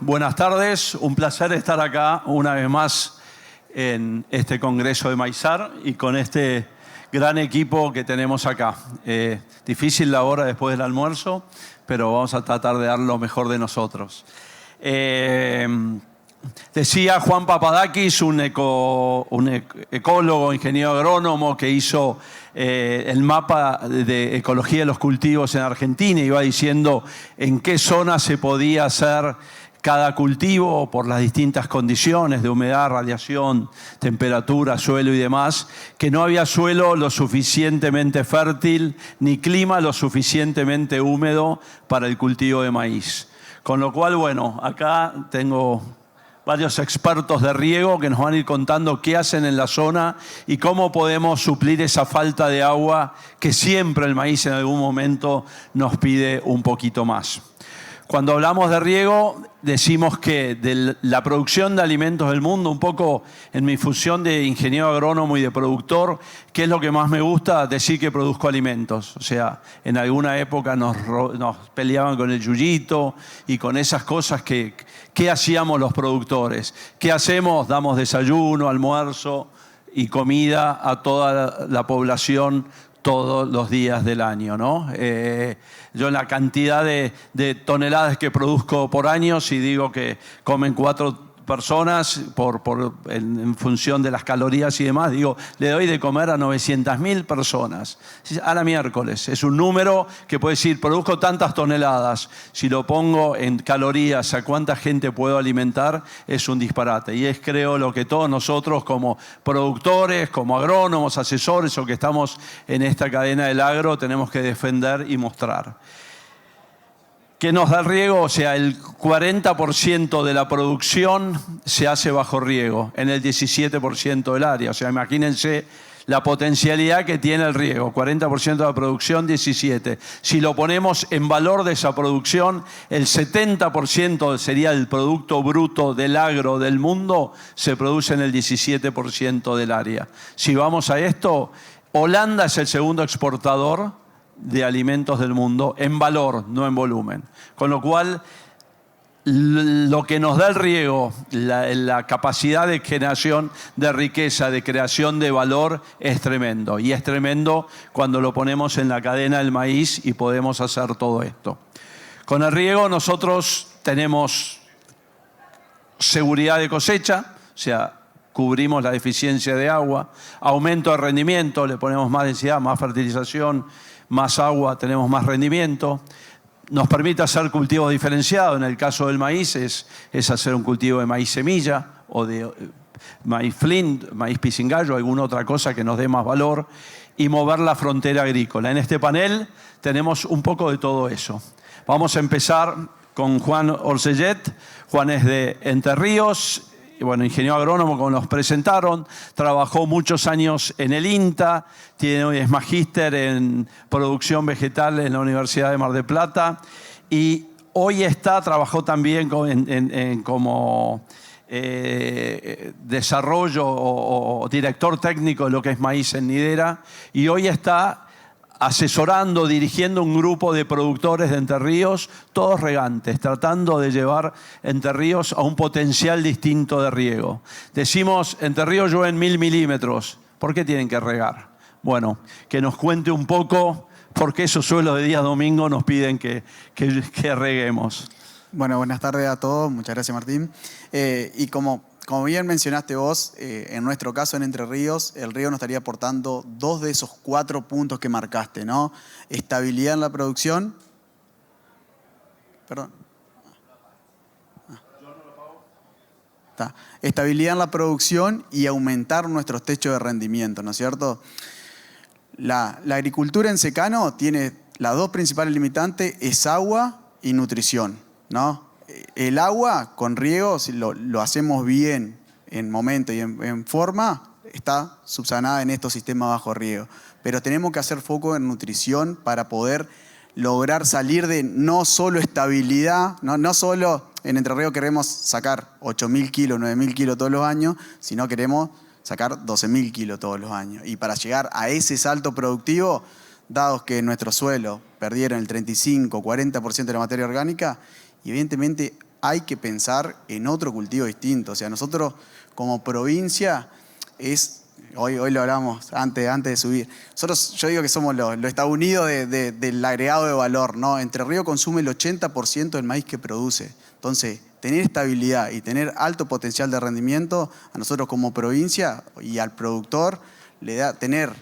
Buenas tardes, un placer estar acá una vez más en este Congreso de Maizar y con este gran equipo que tenemos acá. Difícil la hora después del almuerzo, pero vamos a tratar de dar lo mejor de nosotros. Decía Juan Papadakis, un ecólogo, ingeniero agrónomo que hizo el mapa de ecología de los cultivos en Argentina, iba diciendo en qué zona se podía hacer cada cultivo por las distintas condiciones de humedad, radiación, temperatura, suelo y demás, que no había suelo lo suficientemente fértil ni clima lo suficientemente húmedo para el cultivo de maíz. Con lo cual, bueno, acá tengo varios expertos de riego que nos van a ir contando qué hacen en la zona y cómo podemos suplir esa falta de agua que siempre el maíz en algún momento nos pide un poquito más. Cuando hablamos de riego, decimos que de la producción de alimentos del mundo, un poco en mi función de ingeniero agrónomo y de productor, ¿qué es lo que más me gusta? Decir que produzco alimentos. O sea, en alguna época nos peleaban con el yuyito y con esas cosas que hacíamos los productores. ¿Qué hacemos? Damos desayuno, almuerzo y comida a toda la población todos los días del año, ¿no? Yo en la cantidad de toneladas que produzco por año, si digo que comen 4 personas en función de las calorías y demás, digo, le doy de comer a 900.000 personas. A la miércoles. Es un número que puede decir, produzco tantas toneladas. Si lo pongo en calorías, a cuánta gente puedo alimentar, es un disparate. Y es, creo, lo que todos nosotros como productores, como agrónomos, asesores o que estamos en esta cadena del agro, tenemos que defender y mostrar. ¿Qué nos da el riego? O sea, el 40% de la producción se hace bajo riego, en el 17% del área. O sea, imagínense la potencialidad que tiene el riego, 40% de la producción, 17%. Si lo ponemos en valor de esa producción, el 70% sería el producto bruto del agro del mundo, se produce en el 17% del área. Si vamos a esto, Holanda es el segundo exportador de alimentos del mundo en valor, no en volumen. Con lo cual, lo que nos da el riego, la capacidad de generación de riqueza, de creación de valor, es tremendo. Y es tremendo cuando lo ponemos en la cadena del maíz y podemos hacer todo esto. Con el riego nosotros tenemos seguridad de cosecha, o sea, cubrimos la deficiencia de agua, aumento de rendimiento, le ponemos más densidad, más fertilización, más agua, tenemos más rendimiento. Nos permite hacer cultivos diferenciados. En el caso del maíz es hacer un cultivo de maíz semilla o de maíz flint, maíz pisingallo, alguna otra cosa que nos dé más valor y mover la frontera agrícola. En este panel tenemos un poco de todo eso. Vamos a empezar con Juan Orsellet. Juan es de Entre Ríos. Bueno, ingeniero agrónomo, como nos presentaron, trabajó muchos años en el INTA, es magíster en producción vegetal en la Universidad de Mar del Plata y hoy trabajó también como desarrollo o director técnico de lo que es maíz en Nidera y hoy está asesorando, dirigiendo un grupo de productores de Entre Ríos, todos regantes, tratando de llevar Entre Ríos a un potencial distinto de riego. Decimos, Entre Ríos llueven 1000 milímetros, ¿por qué tienen que regar? Bueno, que nos cuente un poco por qué esos suelos de día domingo nos piden que reguemos. Bueno, buenas tardes a todos, muchas gracias Martín. Y como bien mencionaste vos, en nuestro caso en Entre Ríos, el riego nos estaría aportando 2 de esos 4 puntos que marcaste, ¿no? Estabilidad en la producción. Perdón. Estabilidad en la producción y aumentar nuestros techos de rendimiento, ¿no es cierto? La agricultura en secano tiene las 2 principales limitantes, es agua y nutrición, ¿no? El agua con riego, si lo hacemos bien en momento y en forma, está subsanada en estos sistemas bajo riego. Pero tenemos que hacer foco en nutrición para poder lograr salir de no solo estabilidad, no solo en Entre Ríos queremos sacar 8.000 kilos, 9.000 kilos todos los años, sino queremos sacar 12.000 kilos todos los años. Y para llegar a ese salto productivo, dados que nuestro suelo perdieron el 35, 40% de la materia orgánica, y evidentemente hay que pensar en otro cultivo distinto. O sea, nosotros como provincia hoy lo hablamos antes de subir. Nosotros, yo digo que somos los Estados Unidos del agregado de valor, ¿no? Entre Ríos consume el 80% del maíz que produce. Entonces, tener estabilidad y tener alto potencial de rendimiento, a nosotros como provincia y al productor, le da tener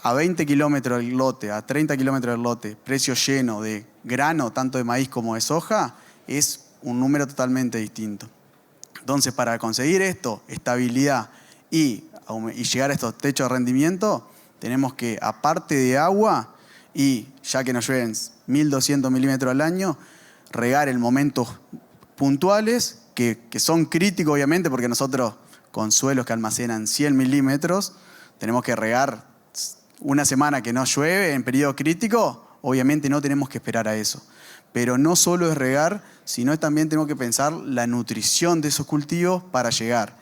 a 20 kilómetros del lote, a 30 kilómetros del lote, precio lleno de grano, tanto de maíz como de soja, es un número totalmente distinto. Entonces, para conseguir esto, estabilidad y llegar a estos techos de rendimiento, tenemos que, aparte de agua, y ya que nos llueven 1.200 milímetros al año, regar en momentos puntuales, que son críticos obviamente, porque nosotros con suelos que almacenan 100 milímetros, tenemos que regar una semana que no llueve en periodo crítico, obviamente no tenemos que esperar a eso. Pero no solo es regar, sino también tenemos que pensar la nutrición de esos cultivos para llegar.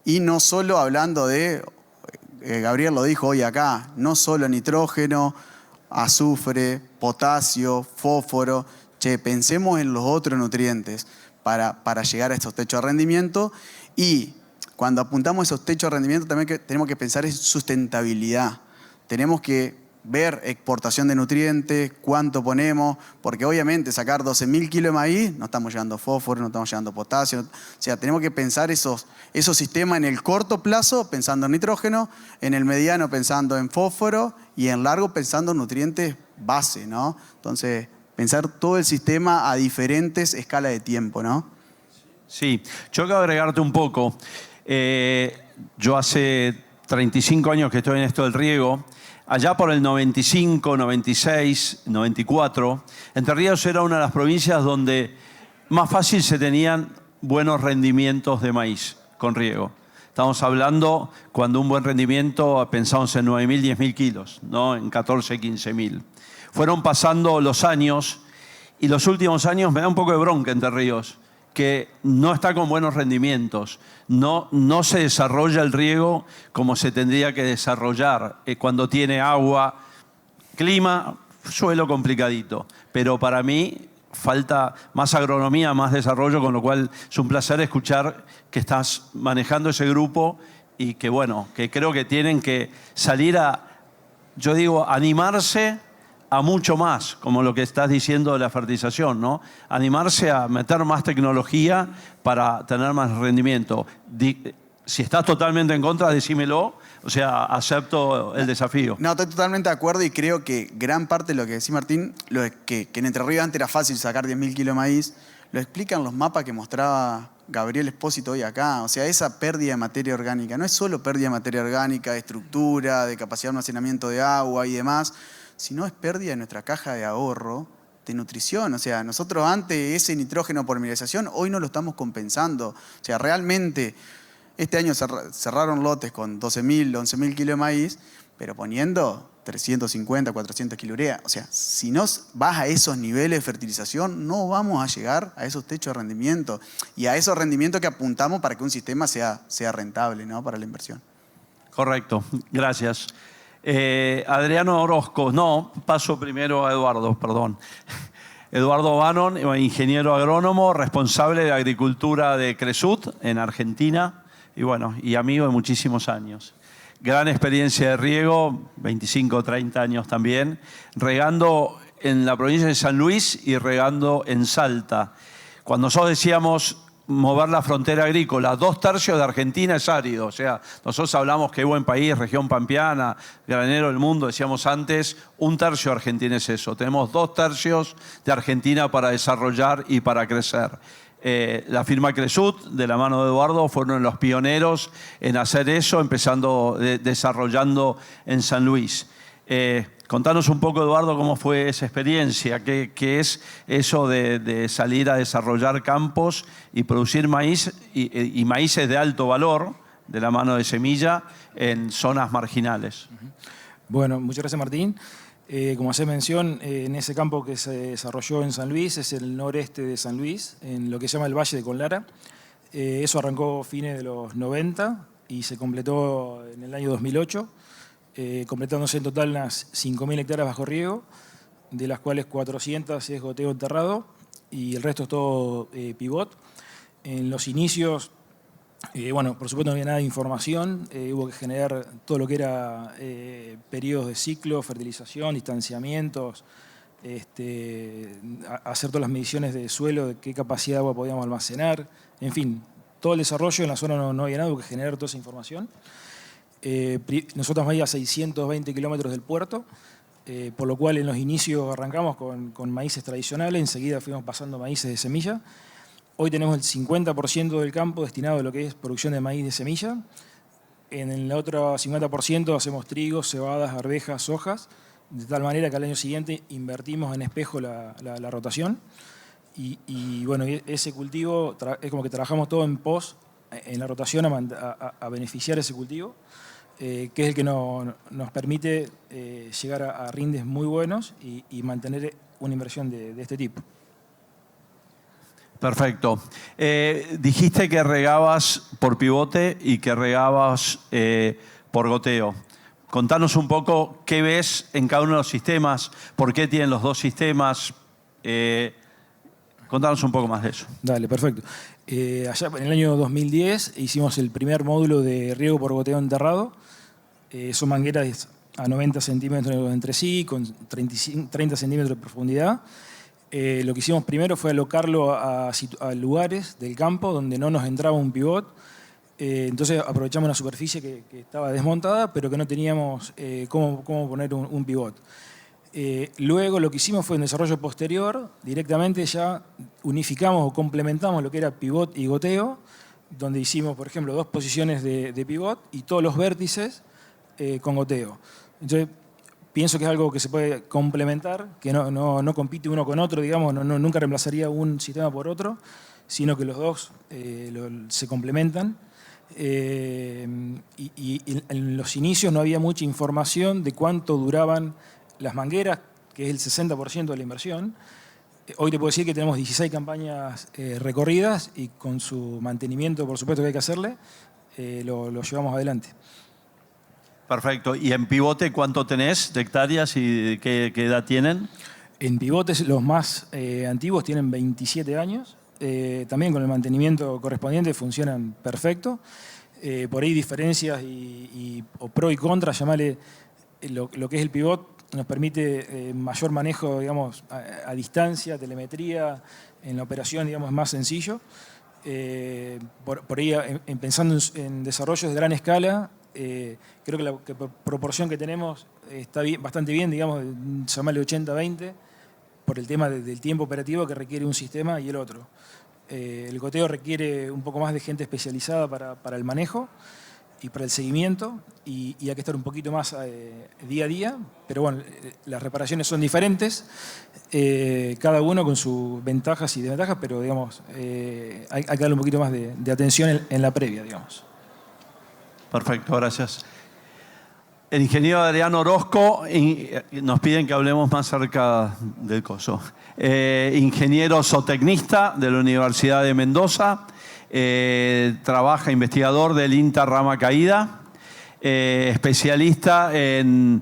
Y no solo hablando de, Gabriel lo dijo hoy acá, no solo nitrógeno, azufre, potasio, fósforo. Pensemos en los otros nutrientes para llegar a estos techos de rendimiento. Y cuando apuntamos a esos techos de rendimiento también tenemos que pensar en sustentabilidad. Tenemos que ver exportación de nutrientes, cuánto ponemos, porque obviamente sacar 12.000 kilos de maíz, no estamos llevando fósforo, no estamos llevando potasio. O sea, tenemos que pensar esos sistemas en el corto plazo, pensando en nitrógeno, en el mediano pensando en fósforo y en largo pensando en nutrientes base, ¿no? Entonces, pensar todo el sistema a diferentes escalas de tiempo, ¿no? Sí, yo quiero agregarte un poco. Yo hace 35 años que estoy en esto del riego. Allá por el 95, 96, 94, Entre Ríos era una de las provincias donde más fácil se tenían buenos rendimientos de maíz con riego. Estamos hablando cuando un buen rendimiento pensamos en 9.000, 10.000 kilos, ¿no? En 14, 15.000. Fueron pasando los años y los últimos años me da un poco de bronca Entre Ríos, que no está con buenos rendimientos, no se desarrolla el riego como se tendría que desarrollar cuando tiene agua, clima, suelo complicadito. Pero para mí falta más agronomía, más desarrollo, con lo cual es un placer escuchar que estás manejando ese grupo y que, bueno, que creo que tienen que salir yo digo, animarse a mucho más, como lo que estás diciendo de la fertilización, ¿no? Animarse a meter más tecnología para tener más rendimiento. Si estás totalmente en contra, decímelo. O sea, acepto el desafío. No, estoy totalmente de acuerdo y creo que gran parte de lo que decía Martín, que en Entre Ríos antes era fácil sacar 10.000 kilos de maíz, lo explican los mapas que mostraba Gabriel Espósito hoy acá. O sea, esa pérdida de materia orgánica no es solo pérdida de materia orgánica, de estructura, de capacidad de almacenamiento de agua y demás, sino es pérdida de nuestra caja de ahorro de nutrición. O sea, nosotros antes ese nitrógeno por mineralización, hoy no lo estamos compensando. O sea, realmente este año cerraron lotes con 12.000, 11.000 kilos de maíz, pero poniendo 350, 400 kilos de urea. O sea, si no vas a esos niveles de fertilización, no vamos a llegar a esos techos de rendimiento y a esos rendimientos que apuntamos para que un sistema sea rentable, ¿no? Para la inversión. Correcto, gracias. Adriano Orozco, paso primero a Eduardo, perdón. Eduardo Bannon, ingeniero agrónomo, responsable de agricultura de Cresut en Argentina y bueno, y amigo de muchísimos años. Gran experiencia de riego, 25, 30 años también, regando en la provincia de San Luis y regando en Salta. Cuando nosotros decíamos mover la frontera agrícola, 2/3 de Argentina es árido. O sea, nosotros hablamos que buen país, región pampeana, granero del mundo, decíamos antes, 1/3 de Argentina es eso. Tenemos 2/3 de Argentina para desarrollar y para crecer. La firma Cresut, de la mano de Eduardo, fueron los pioneros en hacer eso, empezando, desarrollando en San Luis. Contanos un poco, Eduardo, cómo fue esa experiencia, qué es eso de salir a desarrollar campos y producir maíz y maíces de alto valor, de la mano de Semilla, en zonas marginales. Bueno, muchas gracias, Martín. Como hace mención, en ese campo que se desarrolló en San Luis, es el noreste de San Luis, en lo que se llama el Valle de Conlara. Eso arrancó fines de los 90 y se completó en el año 2008. Completándose en total unas 5.000 hectáreas bajo riego, de las cuales 400 es goteo enterrado y el resto es todo pivot. En los inicios, bueno, por supuesto no había nada de información, hubo que generar todo lo que era periodos de ciclo, fertilización, distanciamientos, hacer todas las mediciones de suelo, de qué capacidad de agua podíamos almacenar, en fin, todo el desarrollo en la zona no había nada, hubo que generar toda esa información. Nosotros vamos a 620 kilómetros del puerto, por lo cual en los inicios arrancamos con maíces tradicionales, enseguida fuimos pasando maíces de semilla. Hoy tenemos el 50% del campo destinado a lo que es producción de maíz de semilla. En el otro 50% hacemos trigo, cebadas, arvejas, sojas, de tal manera que al año siguiente invertimos en espejo la rotación. Y bueno, ese cultivo es como que trabajamos todo en pos, en la rotación a beneficiar ese cultivo, que es el que nos permite llegar a rindes muy buenos y mantener una inversión de este tipo. Perfecto. Dijiste que regabas por pivote y que regabas por goteo. Contanos un poco qué ves en cada uno de los sistemas, por qué tienen los dos sistemas. Contanos un poco más de eso. Dale, perfecto. Allá en el año 2010 hicimos el primer módulo de riego por goteo enterrado. Son mangueras a 90 centímetros entre sí, con 30 centímetros de profundidad. Lo que hicimos primero fue alocarlo a lugares del campo donde no nos entraba un pivot. Entonces aprovechamos una superficie que estaba desmontada, pero que no teníamos cómo poner un pivot. Luego lo que hicimos fue en desarrollo posterior, directamente ya unificamos o complementamos lo que era pivot y goteo, donde hicimos, por ejemplo, 2 posiciones de pivot y todos los vértices con goteo. Entonces, pienso que es algo que se puede complementar, que no compite uno con otro, digamos, nunca reemplazaría un sistema por otro, sino que los dos se complementan. Y en los inicios no había mucha información de cuánto duraban las mangueras, que es el 60% de la inversión. Hoy te puedo decir que tenemos 16 campañas recorridas y con su mantenimiento, por supuesto que hay que hacerle, lo llevamos adelante. Perfecto. ¿Y en pivote cuánto tenés de hectáreas y qué edad tienen? En pivotes los más antiguos tienen 27 años. También con el mantenimiento correspondiente funcionan perfecto. Por ahí diferencias o pro y contra, llamarle lo que es el pivot, nos permite mayor manejo, digamos, a distancia, telemetría, en la operación, digamos, es más sencillo. Por ahí, pensando en desarrollos de gran escala, creo que la proporción que tenemos está bastante bien, digamos, llamarle 80-20, por el tema del tiempo operativo que requiere un sistema y el otro. El goteo requiere un poco más de gente especializada para el manejo y para el seguimiento, y hay que estar un poquito más día a día, pero bueno, las reparaciones son diferentes, cada uno con sus ventajas y desventajas, pero digamos, hay que darle un poquito más de atención en la previa, digamos. Perfecto, gracias. El ingeniero Adrián Orozco, nos piden que hablemos más cerca del coso. Ingeniero zootecnista de la Universidad de Mendoza, trabaja investigador del INTA Rama Caída, especialista en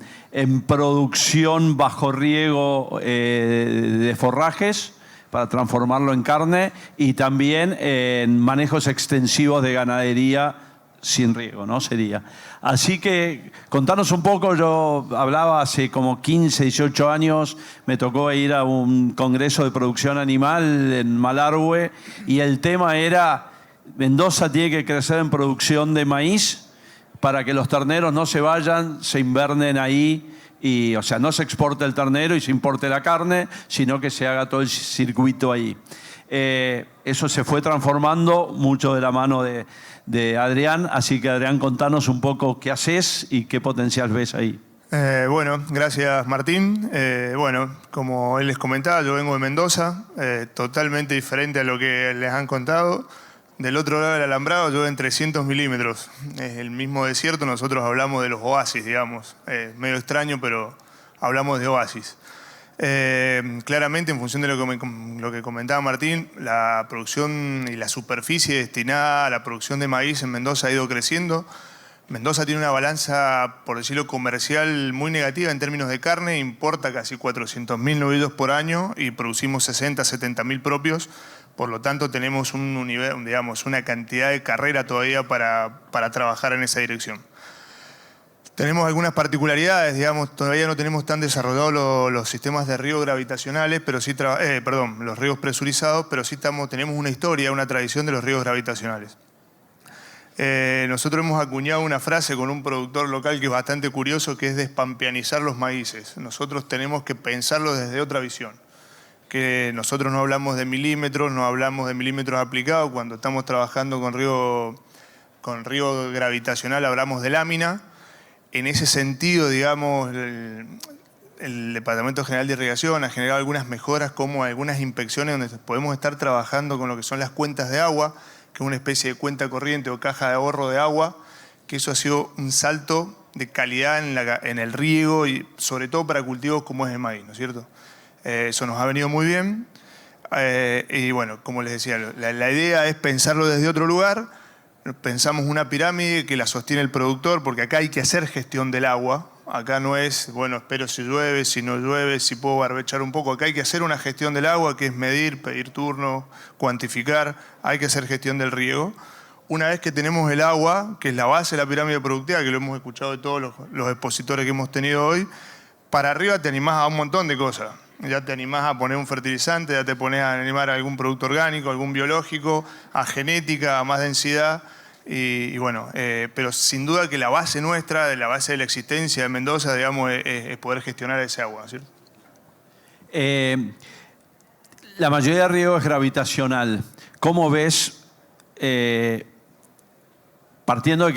producción bajo riego de forrajes para transformarlo en carne y también en manejos extensivos de ganadería sin riego, ¿no? Sería. Así que contanos un poco, yo hablaba hace como 15, 18 años, me tocó ir a un congreso de producción animal en Malargüe y el tema era, Mendoza tiene que crecer en producción de maíz para que los terneros no se vayan, se invernen ahí, y, o sea, no se exporte el ternero y se importe la carne, sino que se haga todo el circuito ahí. Eso se fue transformando mucho de la mano de Adrián, así que Adrián, contanos un poco qué haces y qué potencial ves ahí. Bueno, gracias Martín. Bueno, como él les comentaba, yo vengo de Mendoza, totalmente diferente a lo que les han contado. Del otro lado del alambrado yo en 300 milímetros, es el mismo desierto, nosotros hablamos de los oasis, digamos. Medio extraño, pero hablamos de oasis. Claramente, en función de lo que comentaba Martín, la producción y la superficie destinada a la producción de maíz en Mendoza ha ido creciendo. Mendoza tiene una balanza, por decirlo comercial, muy negativa en términos de carne, importa casi 400.000 novillos por año y producimos 60, 70.000 propios, por lo tanto tenemos una cantidad de carrera todavía para trabajar en esa dirección. Tenemos algunas particularidades, todavía no tenemos tan desarrollados los sistemas de riego gravitacionales, pero sí los riegos presurizados, pero sí tenemos una historia, una tradición de los riegos gravitacionales. Nosotros hemos acuñado una frase con un productor local que es bastante curioso, que es despampeanizar los maíces. Nosotros tenemos que pensarlo desde otra visión. Que nosotros no hablamos de milímetros, no hablamos de milímetros aplicados. Cuando estamos trabajando con riego gravitacional hablamos de lámina. En ese sentido, digamos, el Departamento General de Irrigación ha generado algunas mejoras, como algunas inspecciones donde podemos estar trabajando con lo que son las cuentas de agua, que es una especie de cuenta corriente o caja de ahorro de agua, que eso ha sido un salto de calidad en el riego y sobre todo para cultivos como es el maíz, ¿no es cierto? Eso nos ha venido muy bien y bueno, como les decía, la idea es pensarlo desde otro lugar. Pensamos una pirámide que la sostiene el productor, porque acá hay que hacer gestión del agua. Acá no es, bueno, espero si llueve, si no llueve, si puedo barbechar un poco. Acá hay que hacer una gestión del agua, que es medir, pedir turno, cuantificar. Hay que hacer gestión del riego. Una vez que tenemos el agua, que es la base de la pirámide productiva, que lo hemos escuchado de todos los expositores que hemos tenido hoy, para arriba te animás a un montón de cosas. Ya te animás a poner un fertilizante, ya te pones a animar a algún producto orgánico, algún biológico, a genética, a más densidad. Y bueno, pero sin duda que la base nuestra, la base de la existencia de Mendoza, digamos, es poder gestionar ese agua, ¿cierto? La mayoría de riego es gravitacional. ¿Cómo ves, partiendo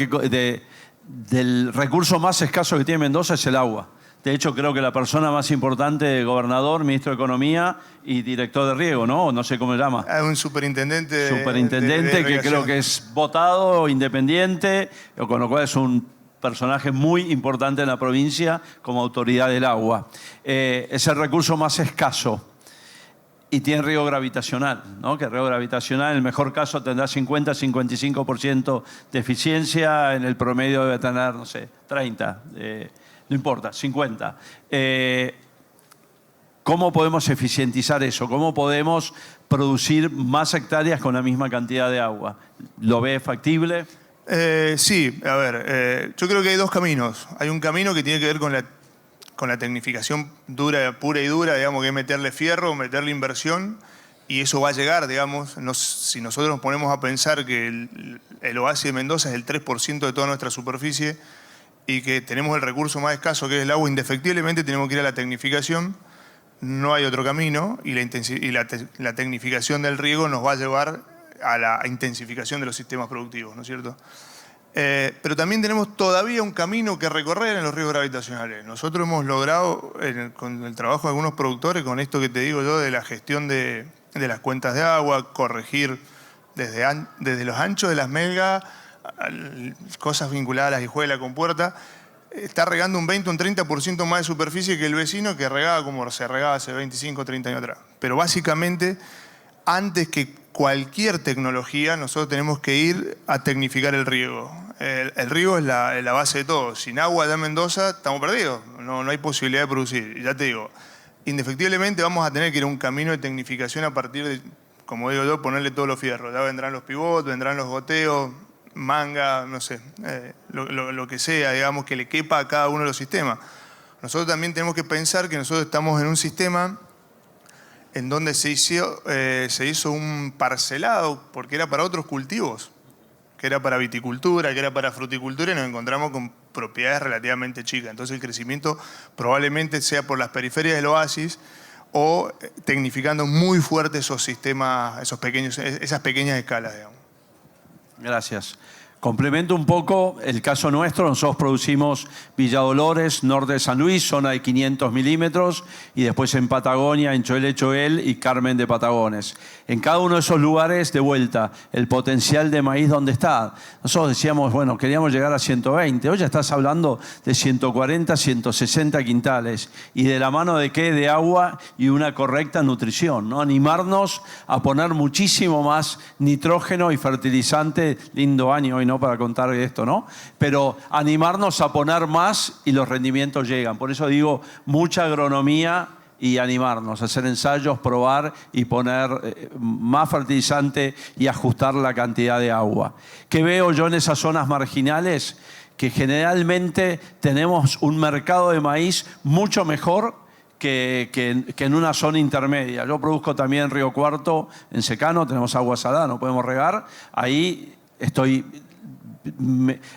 del recurso más escaso que tiene Mendoza es el agua? De hecho, creo que la persona más importante, gobernador, ministro de Economía y director de riego, ¿no? No sé cómo se llama. Un superintendente. Superintendente que creo que es votado, independiente, con lo cual es un personaje muy importante en la provincia como autoridad del agua. Es el recurso más escaso y tiene riego gravitacional, ¿no? Que el riego gravitacional en el mejor caso tendrá 50-55% de eficiencia, en el promedio debe tener, no sé, 30%. No importa, 50. ¿Cómo podemos eficientizar eso? ¿Cómo podemos producir más hectáreas con la misma cantidad de agua? ¿Lo ve factible? Sí, a ver, yo creo que hay dos caminos. Hay un camino que tiene que ver con la tecnificación pura y dura, digamos, que es meterle fierro, meterle inversión, y eso va a llegar, digamos. Si nosotros nos ponemos a pensar que el oasis de Mendoza es el 3% de toda nuestra superficie, y que tenemos el recurso más escaso, que es el agua, indefectiblemente tenemos que ir a la tecnificación. No hay otro camino, y la tecnificación del riego nos va a llevar a la intensificación de los sistemas productivos, ¿no es cierto? Pero también tenemos todavía un camino que recorrer en los riegos gravitacionales. Nosotros hemos logrado, con el trabajo de algunos productores, con esto que te digo yo, de la gestión de las cuentas de agua, corregir desde los anchos de las melgas, cosas vinculadas a las hijuelas con puerta, está regando un 20 o un 30% más de superficie que el vecino, que regaba como se regaba hace 25 o 30 años atrás. Pero básicamente, antes que cualquier tecnología, nosotros tenemos que ir a tecnificar el riego. El riego es la base de todo. Sin agua allá en Mendoza estamos perdidos, no hay posibilidad de producir. Y ya te digo, indefectiblemente vamos a tener que ir a un camino de tecnificación a partir de, como digo yo, ponerle todos los fierros. Ya vendrán los pivots, vendrán los goteos, manga, no sé, lo que sea, digamos, que le quepa a cada uno de los sistemas. Nosotros también tenemos que pensar que nosotros estamos en un sistema en donde se hizo un parcelado, porque era para otros cultivos, que era para viticultura, que era para fruticultura, y nos encontramos con propiedades relativamente chicas. Entonces el crecimiento probablemente sea por las periferias del oasis o tecnificando muy fuerte esos sistemas, esas pequeñas escalas, digamos. Gracias. Complemento un poco el caso nuestro. Nosotros producimos Villa Dolores, norte de San Luis, zona de 500 milímetros, y después en Patagonia, en Choel y Carmen de Patagones. En cada uno de esos lugares, de vuelta, el potencial de maíz, ¿dónde está? Nosotros decíamos, bueno, queríamos llegar a 120. Hoy ya estás hablando de 140, 160 quintales. ¿Y de la mano de qué? De agua y una correcta nutrición, ¿no? Animarnos a poner muchísimo más nitrógeno y fertilizante. Lindo año hoy, ¿no? no para contar esto, ¿no? Pero animarnos a poner más y los rendimientos llegan. Por eso digo, mucha agronomía y animarnos, hacer ensayos, probar y poner más fertilizante y ajustar la cantidad de agua. ¿Qué veo yo en esas zonas marginales? Que generalmente tenemos un mercado de maíz mucho mejor que en una zona intermedia. Yo produzco también en Río Cuarto, en secano, tenemos agua salada, no podemos regar. Ahí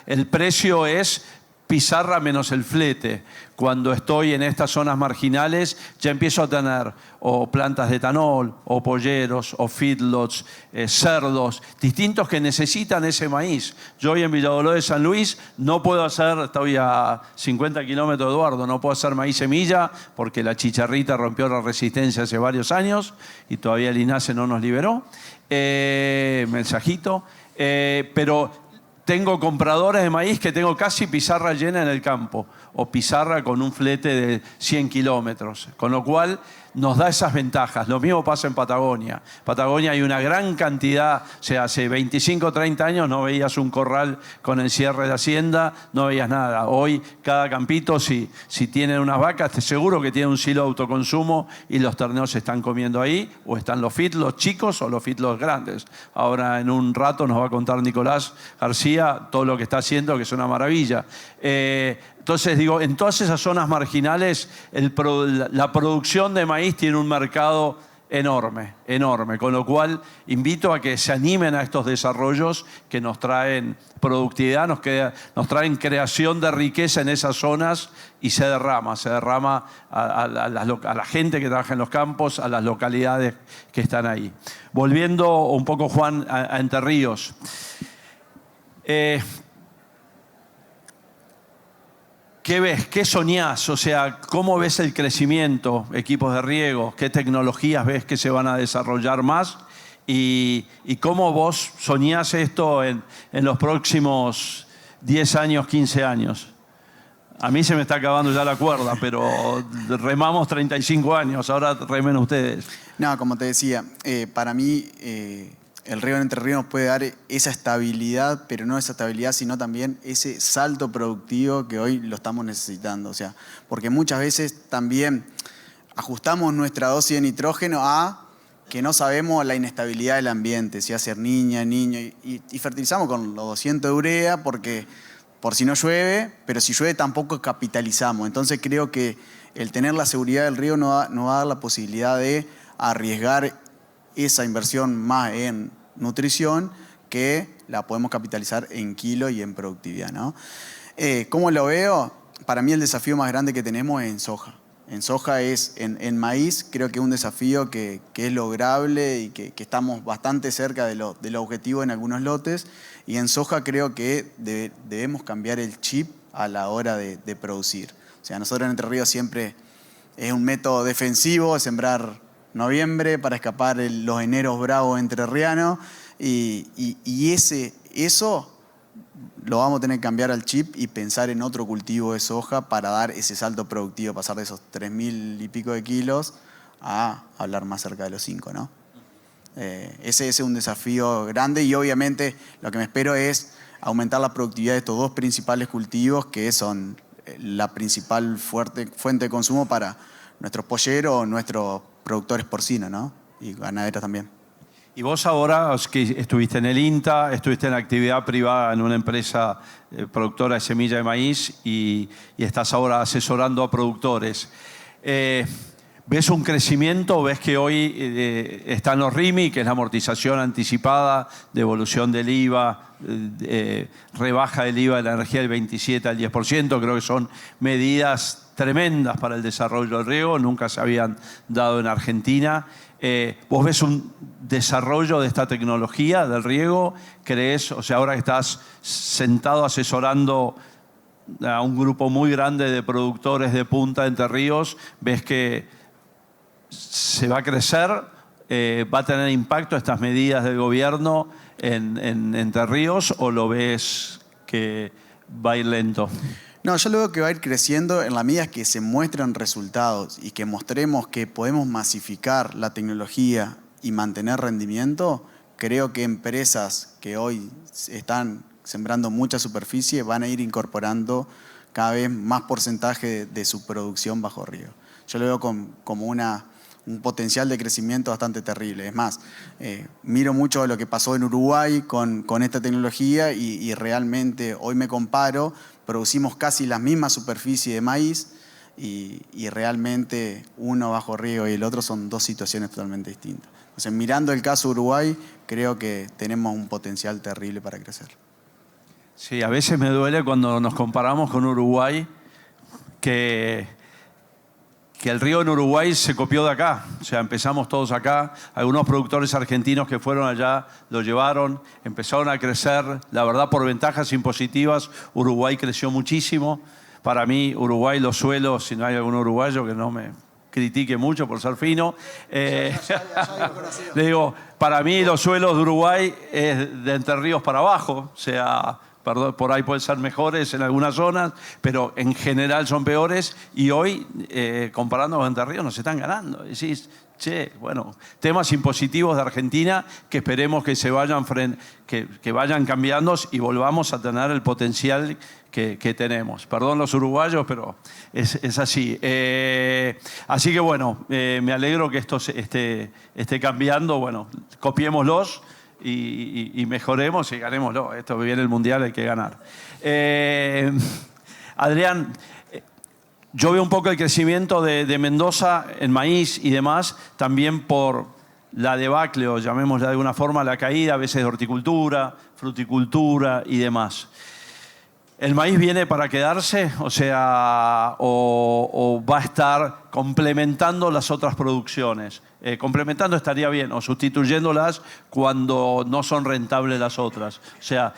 el precio es pizarra menos el flete. Cuando estoy en estas zonas marginales ya empiezo a tener o plantas de etanol, o polleros, o feedlots, cerdos, distintos que necesitan ese maíz. Yo hoy en Villa Dolores, San Luis, no puedo hacer, estoy a 50 kilómetros de Eduardo, no puedo hacer maíz semilla porque la chicharrita rompió la resistencia hace varios años y todavía el INASE no nos liberó. Mensajito. Pero tengo compradores de maíz que tengo casi pizarra llena en el campo o pizarra con un flete de 100 kilómetros, con lo cual nos da esas ventajas. Lo mismo pasa en Patagonia. En Patagonia hay una gran cantidad, o sea, hace 25 o 30 años no veías un corral con el cierre de hacienda, no veías nada. Hoy cada campito, si tienen unas vacas, te seguro que tiene un silo de autoconsumo y los terneros se están comiendo ahí, o están los feedlots chicos o los feedlots grandes. Ahora en un rato nos va a contar Nicolás García todo lo que está haciendo, que es una maravilla. Entonces digo, en todas esas zonas marginales la producción de maíz tiene un mercado enorme, enorme, con lo cual invito a que se animen a estos desarrollos que nos traen productividad, nos traen creación de riqueza en esas zonas y se derrama a la gente que trabaja en los campos, a las localidades que están ahí. Volviendo un poco, Juan, a Entre Ríos. ¿Qué ves? ¿Qué soñás? O sea, ¿cómo ves el crecimiento? Equipos de riego, ¿qué tecnologías ves que se van a desarrollar más? ¿Y cómo vos soñás esto en los próximos 10 años, 15 años? A mí se me está acabando ya la cuerda, pero remamos 35 años, ahora remen ustedes. No, como te decía, para mí el riego en Entre Ríos nos puede dar esa estabilidad, pero no esa estabilidad, sino también ese salto productivo que hoy lo estamos necesitando. O sea, porque muchas veces también ajustamos nuestra dosis de nitrógeno a que no sabemos la inestabilidad del ambiente, si va a ser niña, niño, y fertilizamos con los 200 de urea porque por si no llueve, pero si llueve tampoco capitalizamos. Entonces creo que el tener la seguridad del riego nos va a dar la posibilidad de arriesgar esa inversión más en nutrición que la podemos capitalizar en kilo y en productividad, ¿no? ¿Cómo lo veo? Para mí el desafío más grande que tenemos es en soja. En soja en maíz creo que es un desafío que es lograble y que estamos bastante cerca de los objetivos en algunos lotes. Y en soja creo que debemos cambiar el chip a la hora de producir. O sea, nosotros en Entre Ríos siempre es un método defensivo, sembrar noviembre para escapar los eneros bravos entrerrianos y eso lo vamos a tener que cambiar al chip y pensar en otro cultivo de soja para dar ese salto productivo, pasar de esos 3.000 y pico de kilos a hablar más cerca de los 5, ¿no? Ese es un desafío grande y obviamente lo que me espero es aumentar la productividad de estos dos principales cultivos que son la principal fuente de consumo para nuestros polleros, nuestros productores porcinos, ¿no? Y ganaderos también. Y vos ahora que estuviste en el INTA, estuviste en actividad privada en una empresa productora de semilla de maíz y estás ahora asesorando a productores. ¿Ves un crecimiento? ¿Ves que hoy están los RIMI, que es la amortización anticipada, devolución del IVA, rebaja del IVA de la energía del 27 al 10%? Creo que son medidas tremendas para el desarrollo del riego, nunca se habían dado en Argentina. ¿Vos ves un desarrollo de esta tecnología del riego? ¿Crees, o sea, ahora que estás sentado asesorando a un grupo muy grande de productores de punta de Entre Ríos, ves que se va a crecer, va a tener impacto estas medidas del gobierno en Entre Ríos, o lo ves que va a ir lento? No, yo lo veo que va a ir creciendo en la medida que se muestren resultados y que mostremos que podemos masificar la tecnología y mantener rendimiento. Creo que empresas que hoy están sembrando mucha superficie, van a ir incorporando cada vez más porcentaje de su producción bajo riego. Yo lo veo como un potencial de crecimiento bastante terrible. Es más, miro mucho lo que pasó en Uruguay con esta tecnología y realmente hoy me comparo, producimos casi la misma superficie de maíz y realmente uno bajo riego y el otro son dos situaciones totalmente distintas. Entonces, mirando el caso Uruguay, creo que tenemos un potencial terrible para crecer. Sí, a veces me duele cuando nos comparamos con Uruguay que el río en Uruguay se copió de acá. O sea, empezamos todos acá. Algunos productores argentinos que fueron allá lo llevaron, empezaron a crecer. La verdad, por ventajas impositivas, Uruguay creció muchísimo. Para mí, Uruguay, los suelos, si no hay algún uruguayo que no me critique mucho por ser fino. Le digo, para mí los suelos de Uruguay es de Entre Ríos para abajo. O sea, perdón, por ahí pueden ser mejores en algunas zonas, pero en general son peores. Y hoy, comparando con Entre Ríos, nos están ganando. Decís, che, bueno, temas impositivos de Argentina que esperemos que se vayan, que vayan cambiando y volvamos a tener el potencial que tenemos. Perdón los uruguayos, pero es así. Así que bueno, me alegro que esto esté cambiando. Bueno, copiémoslos y mejoremos y ganémoslo. Esto viene el Mundial, hay que ganar. Adrián, yo veo un poco el crecimiento de Mendoza en maíz y demás, también por la debacle, o llamémosla de alguna forma, la caída a veces de horticultura, fruticultura y demás. ¿El maíz viene para quedarse? O sea, o va a estar complementando las otras producciones. Complementando estaría bien, o sustituyéndolas cuando no son rentables las otras. O sea,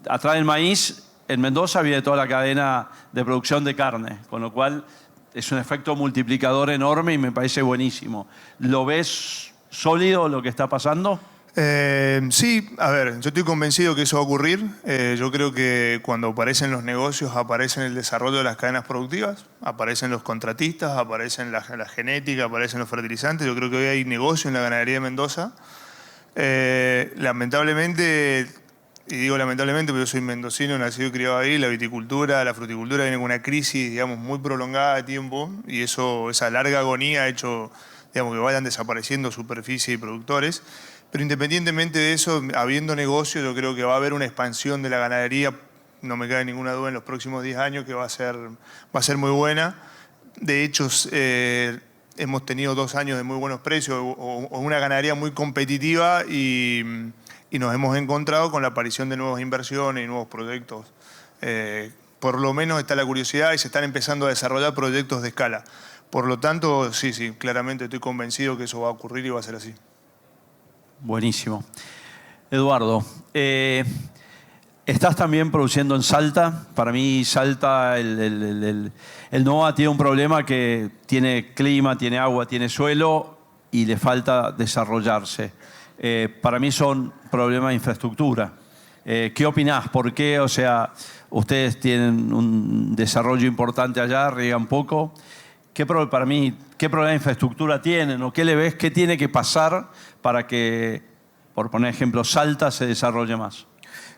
atrás del maíz, en Mendoza viene toda la cadena de producción de carne, con lo cual es un efecto multiplicador enorme y me parece buenísimo. ¿Lo ves sólido lo que está pasando? Sí, a ver, yo estoy convencido que eso va a ocurrir. Yo creo que cuando aparecen los negocios, aparecen el desarrollo de las cadenas productivas, aparecen los contratistas, aparecen la genética, aparecen los fertilizantes. Yo creo que hoy hay negocio en la ganadería de Mendoza. Lamentablemente, y digo lamentablemente porque yo soy mendocino, nacido y criado ahí, la viticultura, la fruticultura viene con una crisis, digamos, muy prolongada de tiempo y esa larga agonía ha hecho, digamos, que vayan desapareciendo superficie y productores. Pero independientemente de eso, habiendo negocio, yo creo que va a haber una expansión de la ganadería, no me cabe ninguna duda, en los próximos 10 años, que va a ser muy buena. De hecho, hemos tenido 2 años de muy buenos precios, o una ganadería muy competitiva y nos hemos encontrado con la aparición de nuevas inversiones y nuevos proyectos. Por lo menos está la curiosidad y se están empezando a desarrollar proyectos de escala. Por lo tanto, sí, claramente estoy convencido que eso va a ocurrir y va a ser así. Buenísimo. Eduardo, estás también produciendo en Salta. Para mí Salta, el NOA tiene un problema que tiene clima, tiene agua, tiene suelo y le falta desarrollarse. Para mí son problemas de infraestructura. ¿Qué opinás? ¿Por qué? O sea, ustedes tienen un desarrollo importante allá, riegan poco. Para mí, ¿qué problema de infraestructura tienen? ¿O qué le ves? ¿Qué tiene que pasar para que, por poner ejemplo, Salta se desarrolle más?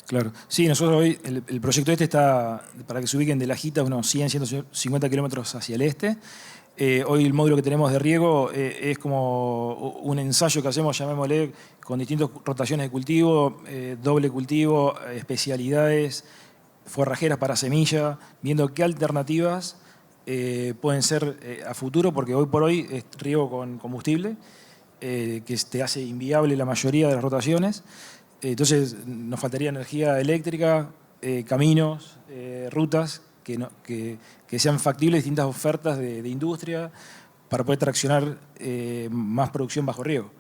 Claro. Sí, nosotros hoy, el proyecto este está, para que se ubiquen de La Jita, unos 100, 150 kilómetros hacia el este. Hoy el módulo que tenemos de riego es como un ensayo que hacemos, llamémosle, con distintas rotaciones de cultivo, doble cultivo, especialidades, forrajeras para semilla, viendo qué alternativas pueden ser a futuro, porque hoy por hoy es riego con combustible, que te hace inviable la mayoría de las rotaciones. Entonces nos faltaría energía eléctrica, caminos, rutas que sean factibles, distintas ofertas de industria para poder traccionar más producción bajo riego.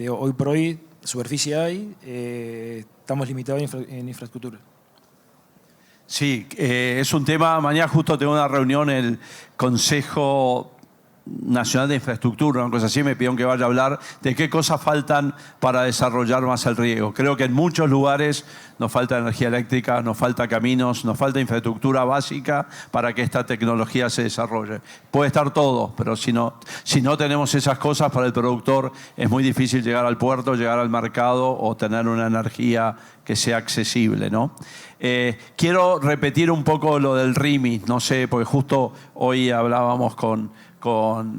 Hoy por hoy superficie hay, estamos limitados en infraestructura. Sí, es un tema. Mañana justo tengo una reunión, el Consejo Nacional de Infraestructura, una cosa así, me pidieron que vaya a hablar de qué cosas faltan para desarrollar más el riego. Creo que en muchos lugares nos falta energía eléctrica, nos falta caminos, nos falta infraestructura básica para que esta tecnología se desarrolle. Puede estar todo, pero si no tenemos esas cosas, para el productor es muy difícil llegar al puerto, llegar al mercado o tener una energía que sea accesible, ¿no? Quiero repetir un poco lo del RIMI, no sé, porque justo hoy hablábamos con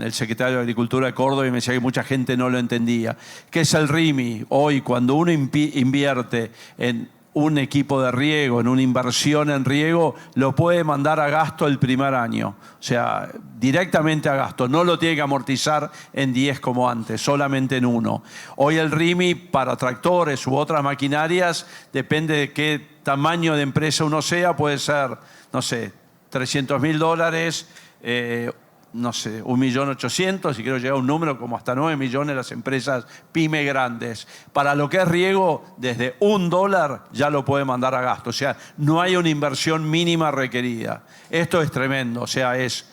el secretario de Agricultura de Córdoba y me decía que mucha gente no lo entendía. ¿Qué es el RIMI? Hoy, cuando uno invierte en un equipo de riego, en una inversión en riego, lo puede mandar a gasto el primer año. O sea, directamente a gasto. No lo tiene que amortizar en 10 como antes, solamente en 1. Hoy el RIMI para tractores u otras maquinarias, depende de qué tamaño de empresa uno sea, puede ser, no sé, $300,000, no sé, 1.800.000, si quiero llegar a un número como hasta 9 millones las empresas pyme grandes. Para lo que es riego, desde $1 ya lo puede mandar a gasto. O sea, no hay una inversión mínima requerida. Esto es tremendo. O sea, es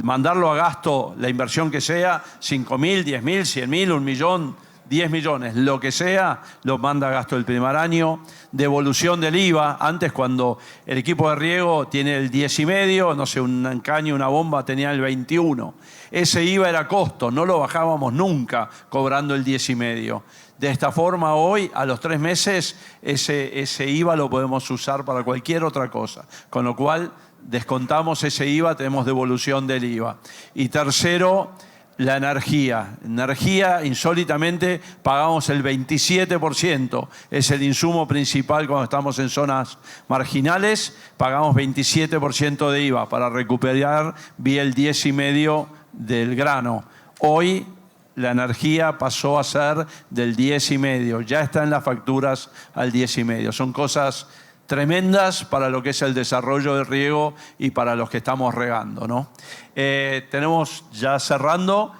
mandarlo a gasto, la inversión que sea, 5.000, 10.000, 100.000, 1 millón, 10 millones, lo que sea, lo manda a gasto el primer año. Devolución del IVA. Antes, cuando el equipo de riego tiene el 10,5, no sé, un caño, una bomba, tenía el 21. Ese IVA era costo, no lo bajábamos nunca cobrando el 10,5. De esta forma, hoy, a los 3 meses, ese IVA lo podemos usar para cualquier otra cosa. Con lo cual, descontamos ese IVA, tenemos devolución del IVA. Y tercero, la energía. Energía, insólitamente, pagamos el 27%. Es el insumo principal cuando estamos en zonas marginales. Pagamos 27% de IVA para recuperar vía el 10,5 del grano. Hoy la energía pasó a ser del 10,5. Ya está en las facturas al 10,5. Son cosas tremendas para lo que es el desarrollo del riego y para los que estamos regando, ¿no? Tenemos ya cerrando,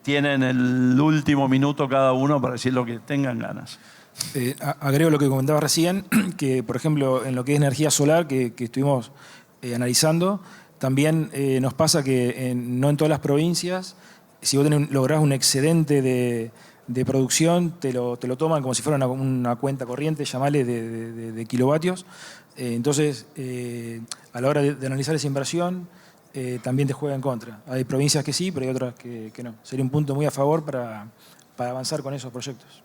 tienen el último minuto cada uno para decir lo que tengan ganas. Agrego lo que comentaba recién, que por ejemplo en lo que es energía solar que estuvimos analizando, también nos pasa que no en todas las provincias, si vos lográs un excedente de producción, te lo toman como si fuera una cuenta corriente, llamale, de kilovatios. Entonces, a la hora de analizar esa inversión, también te juega en contra. Hay provincias que sí, pero hay otras que no. Sería un punto muy a favor para avanzar con esos proyectos.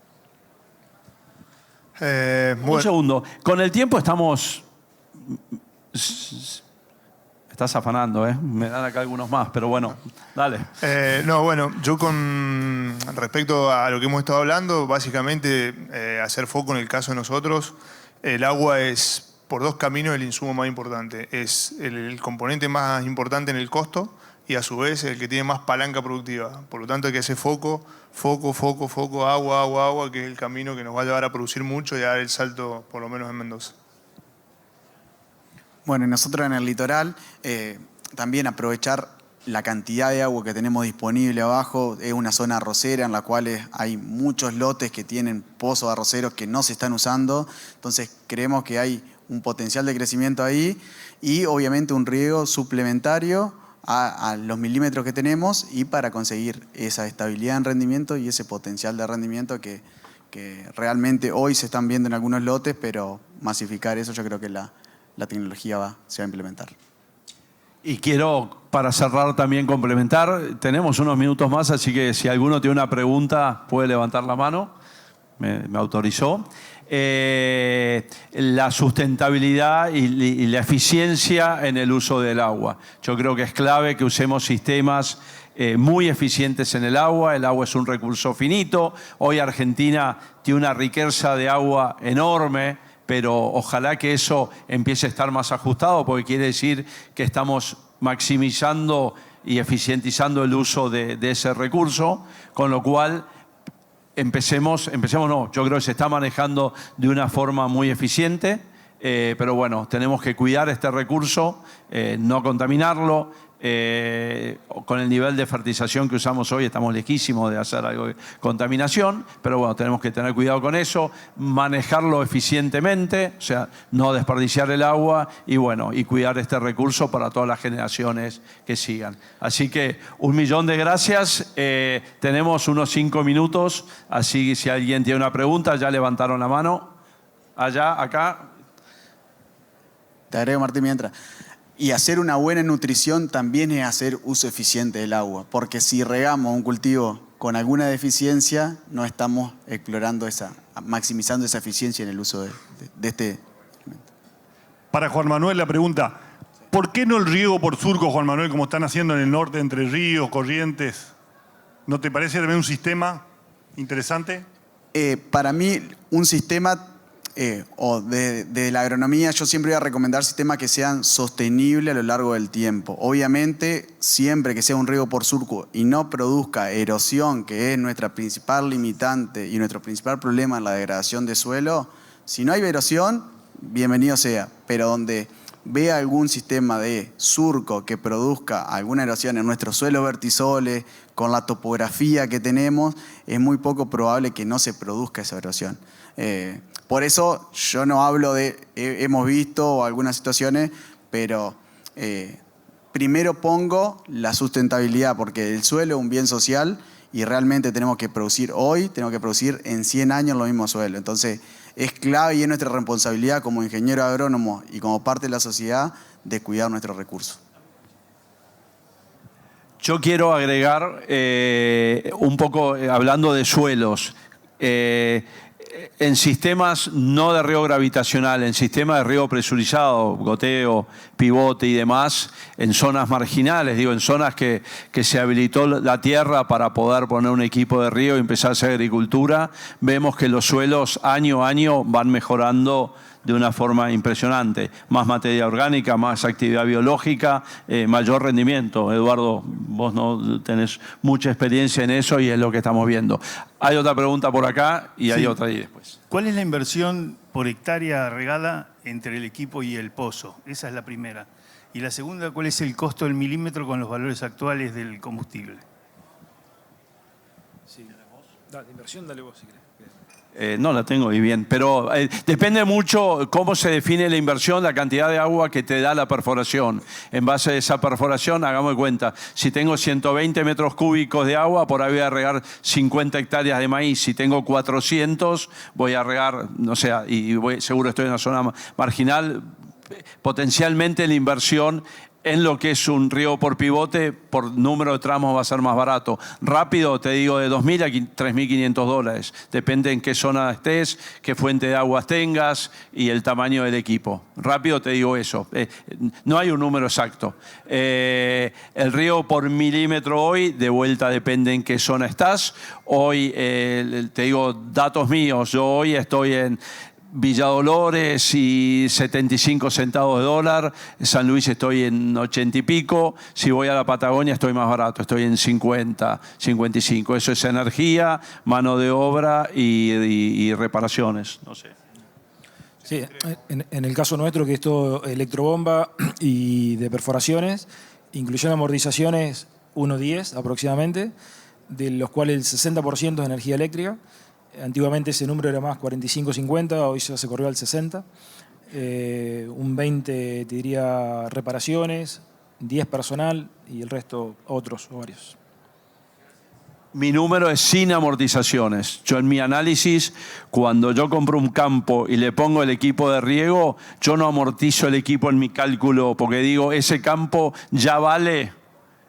Un segundo. Con el tiempo estamos... Estás afanando, ¿eh? Me dan acá algunos más, pero bueno, dale. Yo con respecto a lo que hemos estado hablando, básicamente hacer foco en el caso de nosotros, el agua es por 2 caminos el insumo más importante. Es el componente más importante en el costo y a su vez el que tiene más palanca productiva. Por lo tanto hay que hacer foco, agua, que es el camino que nos va a llevar a producir mucho y a dar el salto, por lo menos en Mendoza. Bueno, y nosotros en el litoral también aprovechar la cantidad de agua que tenemos disponible abajo. Es una zona arrocera en la cual hay muchos lotes que tienen pozos arroceros que no se están usando. Entonces creemos que hay un potencial de crecimiento ahí y obviamente un riego suplementario a los milímetros que tenemos y para conseguir esa estabilidad en rendimiento y ese potencial de rendimiento que realmente hoy se están viendo en algunos lotes, pero masificar eso yo creo que la tecnología se va a implementar. Y quiero, para cerrar, también complementar. Tenemos unos minutos más, así que si alguno tiene una pregunta puede levantar la mano. Me autorizó. La sustentabilidad y la eficiencia en el uso del agua. Yo creo que es clave que usemos sistemas muy eficientes en el agua. El agua es un recurso finito. Hoy Argentina tiene una riqueza de agua enorme, pero ojalá que eso empiece a estar más ajustado, porque quiere decir que estamos maximizando y eficientizando el uso de ese recurso, con lo cual empecemos no, yo creo que se está manejando de una forma muy eficiente, pero bueno, tenemos que cuidar este recurso, no contaminarlo, Con el nivel de fertilización que usamos hoy estamos lejísimos de hacer algo de contaminación, pero bueno, tenemos que tener cuidado con eso, manejarlo eficientemente, o sea, no desperdiciar el agua y bueno, y cuidar este recurso para todas las generaciones que sigan. Así que 1.000.000 de gracias. Tenemos unos 5 minutos, así que si alguien tiene una pregunta, ya levantaron la mano. Allá, acá. Te agrego, Martín, mientras. Y hacer una buena nutrición también es hacer uso eficiente del agua, porque si regamos un cultivo con alguna deficiencia, no estamos maximizando esa eficiencia en el uso de este alimento. Para Juan Manuel la pregunta, ¿por qué no el riego por surco, Juan Manuel, como están haciendo en el norte, entre ríos, corrientes? ¿No te parece también un sistema interesante? Para mí, un sistema de la agronomía, yo siempre voy a recomendar sistemas que sean sostenibles a lo largo del tiempo. Obviamente, siempre que sea un riego por surco y no produzca erosión, que es nuestra principal limitante y nuestro principal problema en la degradación de suelo, si no hay erosión, bienvenido sea. Pero donde vea algún sistema de surco que produzca alguna erosión en nuestros suelos vertisoles, con la topografía que tenemos, es muy poco probable que no se produzca esa erosión. Por eso yo no hablo de, hemos visto algunas situaciones, pero primero pongo la sustentabilidad, porque el suelo es un bien social y realmente tenemos que producir hoy, tenemos que producir en 100 años lo mismo suelo. Entonces es clave y es nuestra responsabilidad como ingeniero agrónomo y como parte de la sociedad de cuidar nuestros recursos. Yo quiero agregar un poco, hablando de suelos, en sistemas no de riego gravitacional, en sistemas de riego presurizado, goteo, pivote y demás, en zonas marginales, digo, en zonas que se habilitó la tierra para poder poner un equipo de riego y empezar a hacer agricultura, vemos que los suelos año a año van mejorando de una forma impresionante. Más materia orgánica, más actividad biológica, mayor rendimiento. Eduardo, vos no tenés mucha experiencia en eso y es lo que estamos viendo. Hay otra pregunta por acá y hay otra ahí después. ¿Cuál es la inversión por hectárea regada entre el equipo y el pozo? Esa es la primera. Y la segunda, ¿cuál es el costo del milímetro con los valores actuales del combustible? Sí. La inversión, dale vos si querés. No la tengo ahí bien, pero depende mucho cómo se define la inversión, la cantidad de agua que te da la perforación. En base a esa perforación, hagamos de cuenta, si tengo 120 metros cúbicos de agua, por ahí voy a regar 50 hectáreas de maíz. Si tengo 400, voy a regar, no sé, seguro estoy en una zona marginal, potencialmente la inversión en lo que es un riego por pivote, por número de tramos va a ser más barato. Rápido, te digo, de $2.000 a $3.500. Depende en qué zona estés, qué fuente de aguas tengas y el tamaño del equipo. Rápido te digo eso. No hay un número exacto. El riego por milímetro hoy, de vuelta depende en qué zona estás. Hoy, te digo, datos míos, yo hoy estoy en Villa Dolores y 75 centavos de dólar. En San Luis estoy en 80 y pico. Si voy a la Patagonia estoy más barato, estoy en 50, 55. Eso es energía, mano de obra y reparaciones. No sé. Sí, en el caso nuestro, que es todo electrobomba y de perforaciones, incluyendo amortizaciones 1.10 aproximadamente, de los cuales el 60% es energía eléctrica. Antiguamente ese número era más 45-50, hoy ya se corrió al 60. Un 20, te diría, reparaciones, 10 personal y el resto otros o varios. Mi número es sin amortizaciones. Yo en mi análisis, cuando yo compro un campo y le pongo el equipo de riego, yo no amortizo el equipo en mi cálculo porque digo, ese campo ya vale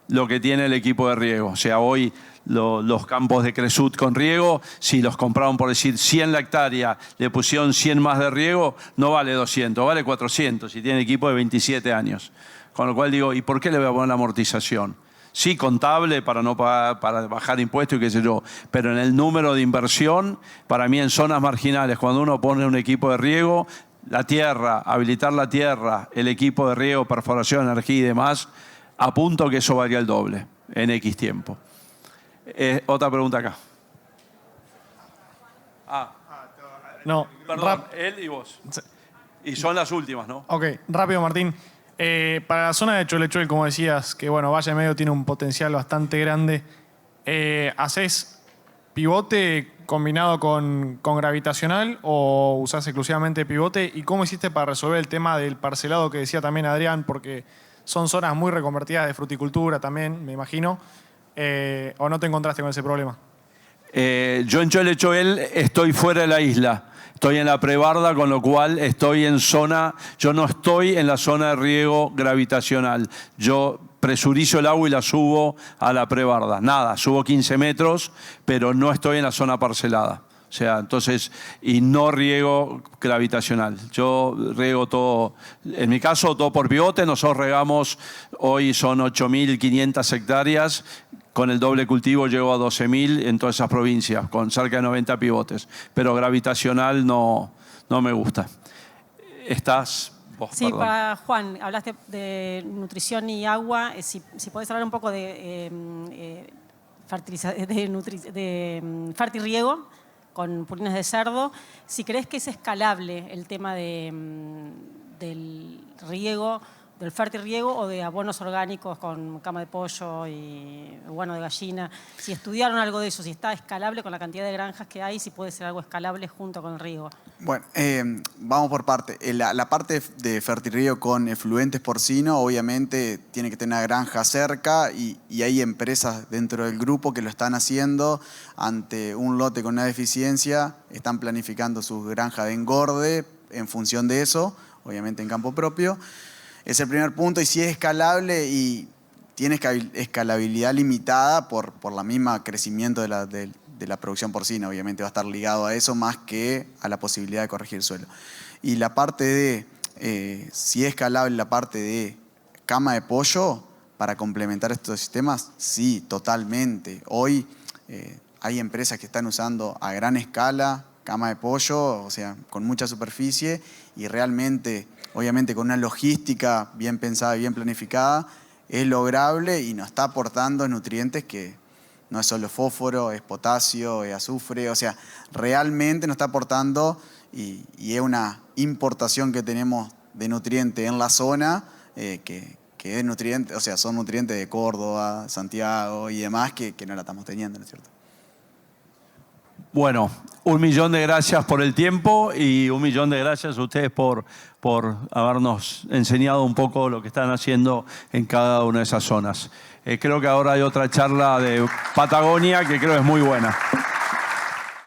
lo que tiene el equipo de riego. O sea, hoy los campos de Cresut con riego, si los compraron por decir 100 la hectárea, le pusieron 100 más de riego, no vale 200, vale 400 si tiene equipo de 27 años. Con lo cual digo, ¿y por qué le voy a poner la amortización? Sí, contable para no pagar, para bajar impuestos y qué sé yo, pero en el número de inversión, para mí en zonas marginales, cuando uno pone un equipo de riego, la tierra, habilitar la tierra, el equipo de riego, perforación, energía y demás, apunto que eso valía el doble en X tiempo. Otra pregunta acá. No, Perdón, él y vos. Y son las últimas, ¿no? Ok, rápido, Martín. Para la zona de Cholechuel, como decías, que bueno, Valle Medio tiene un potencial bastante grande, ¿hacés pivote combinado con gravitacional o usás exclusivamente pivote? ¿Y cómo hiciste para resolver el tema del parcelado que decía también Adrián? Porque son zonas muy reconvertidas de fruticultura también, me imagino. ¿O no te encontraste con ese problema? Yo en Cholechuel estoy fuera de la isla. Estoy en la prebarda, con lo cual estoy en zona, yo no estoy en la zona de riego gravitacional. Yo presurizo el agua y la subo a la prebarda. Nada, subo 15 metros, pero no estoy en la zona parcelada. O sea, entonces, y no riego gravitacional. Yo riego todo, en mi caso, todo por pivote. Nosotros regamos, hoy son 8.500 hectáreas. Con el doble cultivo llego a 12.000 en todas esas provincias, con cerca de 90 pivotes. Pero gravitacional no me gusta. ¿Estás vos? Sí, perdón. para Juan, hablaste de nutrición y agua. Si podés hablar un poco de fertirriego con purines de cerdo. Si crees que es escalable el tema del riego, del fertirriego o de abonos orgánicos con cama de pollo y bueno de gallina. Si estudiaron algo de eso, si está escalable con la cantidad de granjas que hay, si puede ser algo escalable junto con el riego. Bueno, vamos por parte. La parte de fertirriego con efluentes porcinos, obviamente tiene que tener una granja cerca y hay empresas dentro del grupo que lo están haciendo ante un lote con una deficiencia, están planificando sus granjas de engorde en función de eso, obviamente en campo propio. Es el primer punto, y si es escalable y tiene escalabilidad limitada por la misma crecimiento de la producción porcina, obviamente va a estar ligado a eso más que a la posibilidad de corregir el suelo. Y la parte de, si es escalable la parte de cama de pollo para complementar estos sistemas, sí, totalmente. Hoy hay empresas que están usando a gran escala cama de pollo, o sea, con mucha superficie y realmente, obviamente con una logística bien pensada y bien planificada, es lograble y nos está aportando nutrientes que no es solo fósforo, es potasio, es azufre, o sea, realmente nos está aportando y es una importación que tenemos de nutrientes en la zona que es nutriente, o sea, son nutrientes de Córdoba, Santiago y demás que no la estamos teniendo, ¿no es cierto? Bueno, 1.000.000 de gracias por el tiempo y 1.000.000 de gracias a ustedes por habernos enseñado un poco lo que están haciendo en cada una de esas zonas. Creo que ahora hay otra charla de Patagonia que creo es muy buena.